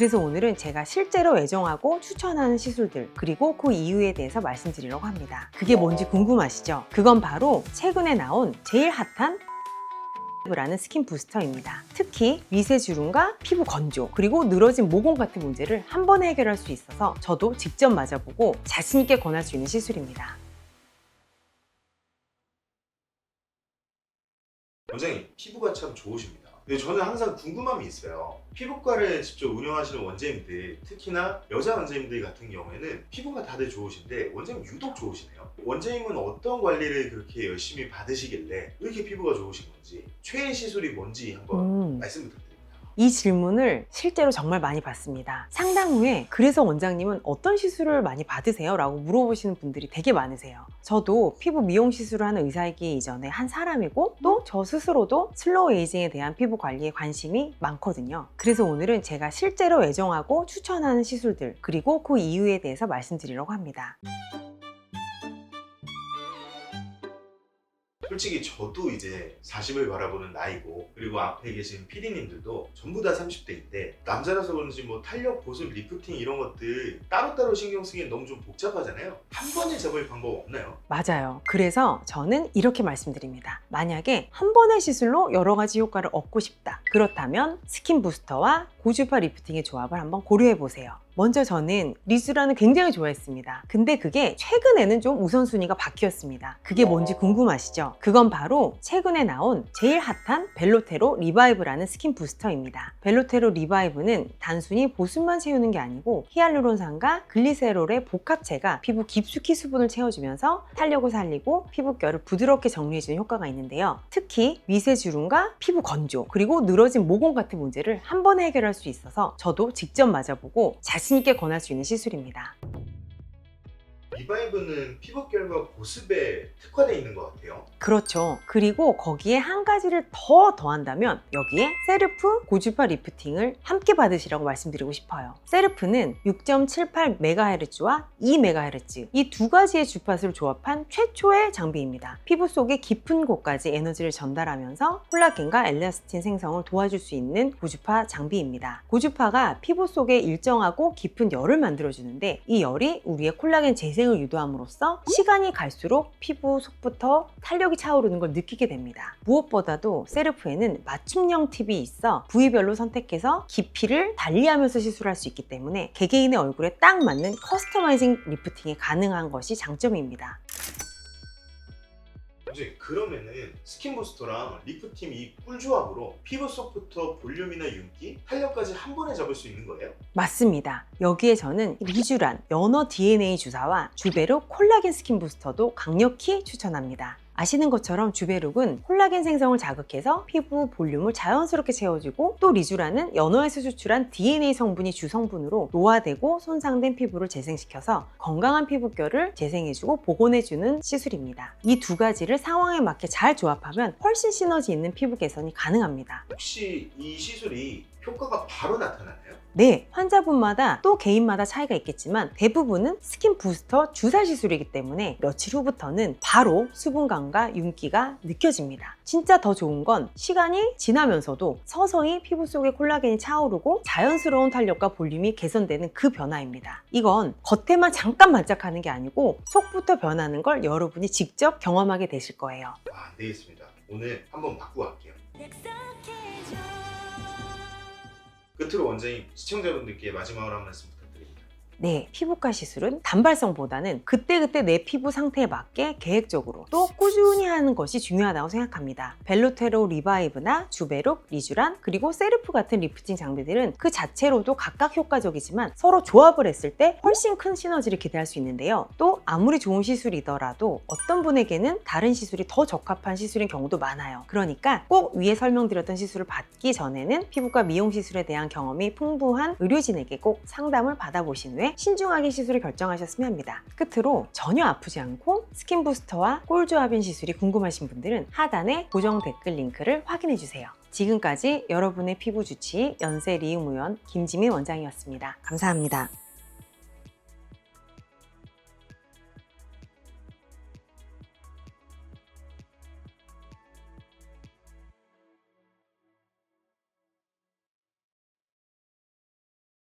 그래서 오늘은 제가 실제로 애정하고 추천하는 시술들 그리고 그 이유에 대해서 말씀드리려고 합니다. 그게 뭔지 궁금하시죠? 그건 바로 최근에 나온 제일 핫한 라는 스킨 부스터입니다. 특히 미세 주름과 피부 건조 그리고 늘어진 모공 같은 문제를 한 번에 해결할 수 있어서 저도 직접 맞아보고 자신 있게 권할 수 있는 시술입니다. 원장님, 피부가 참 좋으십니다. 근데 저는 항상 궁금함이 있어요. 피부과를 직접 운영하시는 원장님들, 특히나 여자 원장님들 같은 경우에는 피부가 다들 좋으신데 원장님 유독 좋으시네요. 원장님은 어떤 관리를 그렇게 열심히 받으시길래 왜 이렇게 피부가 좋으신 건지, 최애 시술이 뭔지 한번 말씀 부탁드립니다. 이 질문을 실제로 정말 많이 받습니다. 상담 후에 그래서 원장님은 어떤 시술을 많이 받으세요? 라고 물어보시는 분들이 되게 많으세요. 저도 피부 미용 시술을 하는 의사이기 이전에 한 사람이고 또 저 스스로도 슬로우 에이징에 대한 피부 관리에 관심이 많거든요. 그래서 오늘은 제가 실제로 애정하고 추천하는 시술들 그리고 그 이유에 대해서 말씀드리려고 합니다. 솔직히 저도 이제 40을 바라보는 나이고, 그리고 앞에 계신 PD님들도 전부 다 30대인데 남자라서 그런지 뭐 탄력, 보습, 리프팅 이런 것들 따로따로 신경 쓰기엔 너무 좀 복잡하잖아요. 한 번에 잡을 방법 없나요? 맞아요. 그래서 저는 이렇게 말씀드립니다. 만약에 한 번의 시술로 여러 가지 효과를 얻고 싶다. 그렇다면 스킨 부스터와 고주파 리프팅의 조합을 한번 고려해 보세요. 먼저 저는 리쥬란을 굉장히 좋아했습니다. 근데 그게 최근에는 좀 우선순위가 바뀌었습니다. 그게 뭔지 궁금하시죠? 그건 바로 최근에 나온 제일 핫한 벨로테로 리바이브라는 스킨 부스터입니다. 벨로테로 리바이브는 단순히 보습만 채우는 게 아니고 히알루론산과 글리세롤의 복합체가 피부 깊숙이 수분을 채워주면서 탄력을 살리고 피부결을 부드럽게 정리해주는 효과가 있는데요. 특히 미세 주름과 피부 건조 그리고 늘어진 모공 같은 문제를 한 번에 해결할 수 있어서 저도 직접 맞아보고 자신 있게 권할 수 있는 시술입니다. 리바이브는 피부결과 보습에 특화되어 있는 것 같아요. 그렇죠. 그리고 거기에 한 가지를 더 더한다면 여기에 세르프 고주파 리프팅을 함께 받으시라고 말씀드리고 싶어요. 세르프는 6.78MHz와 2MHz 이 두 가지의 주파수를 조합한 최초의 장비입니다. 피부 속의 깊은 곳까지 에너지를 전달하면서 콜라겐과 엘라스틴 생성을 도와줄 수 있는 고주파 장비입니다. 고주파가 피부 속에 일정하고 깊은 열을 만들어주는데 이 열이 우리의 콜라겐 재생을 유도함으로써 시간이 갈수록 피부 속부터 탄력이 차오르는 걸 느끼게 됩니다. 무엇보다도 세르프에는 맞춤형 팁이 있어 부위별로 선택해서 깊이를 달리하면서 시술할 수 있기 때문에 개개인의 얼굴에 딱 맞는 커스터마이징 리프팅이 가능한 것이 장점입니다. 원장님, 그러면은 스킨 부스터랑 리프팅 이 꿀조합으로 피부 속부터 볼륨이나 윤기, 탄력까지 한 번에 잡을 수 있는 거예요? 맞습니다. 여기에 저는 리쥬란, 연어 DNA 주사와 주베룩 콜라겐 스킨 부스터도 강력히 추천합니다. 아시는 것처럼 주베룩은 콜라겐 생성을 자극해서 피부 볼륨을 자연스럽게 채워주고 또 리쥬란은 연어에서 추출한 DNA 성분이 주성분으로 노화되고 손상된 피부를 재생시켜서 건강한 피부결을 재생해주고 복원해주는 시술입니다. 이 두 가지를 상황에 맞게 잘 조합하면 훨씬 시너지 있는 피부 개선이 가능합니다. 혹시 이 시술이 효과가 바로 나타나나요? 네, 환자분마다 또 개인마다 차이가 있겠지만 대부분은 스킨 부스터 주사 시술이기 때문에 며칠 후부터는 바로 수분감과 윤기가 느껴집니다. 진짜 더 좋은 건 시간이 지나면서도 서서히 피부 속에 콜라겐이 차오르고 자연스러운 탄력과 볼륨이 개선되는 그 변화입니다. 이건 겉에만 잠깐 반짝하는 게 아니고 속부터 변하는 걸 여러분이 직접 경험하게 되실 거예요. 안 되겠습니다. 오늘 한번 바꾸고 갈게요. 끝으로 원장님, 시청자분들께 마지막으로 한 말씀 부탁드립니다. 네, 피부과 시술은 단발성보다는 그때그때 내 피부 상태에 맞게 계획적으로 또 꾸준히 하는 것이 중요하다고 생각합니다. 벨로테로 리바이브나 주베룩, 리쥬란, 그리고 세르프 같은 리프팅 장비들은 그 자체로도 각각 효과적이지만 서로 조합을 했을 때 훨씬 큰 시너지를 기대할 수 있는데요. 또 아무리 좋은 시술이더라도 어떤 분에게는 다른 시술이 더 적합한 시술인 경우도 많아요. 그러니까 꼭 위에 설명드렸던 시술을 받기 전에는 피부과 미용 시술에 대한 경험이 풍부한 의료진에게 꼭 상담을 받아보신 후에 신중하게 시술을 결정하셨으면 합니다. 끝으로 전혀 아프지 않고 스킨 부스터와 꿀조합인 시술이 궁금하신 분들은 하단에 고정 댓글 링크를 확인해주세요. 지금까지 여러분의 피부 주치의 연세 리움의원 김지민 원장이었습니다. 감사합니다.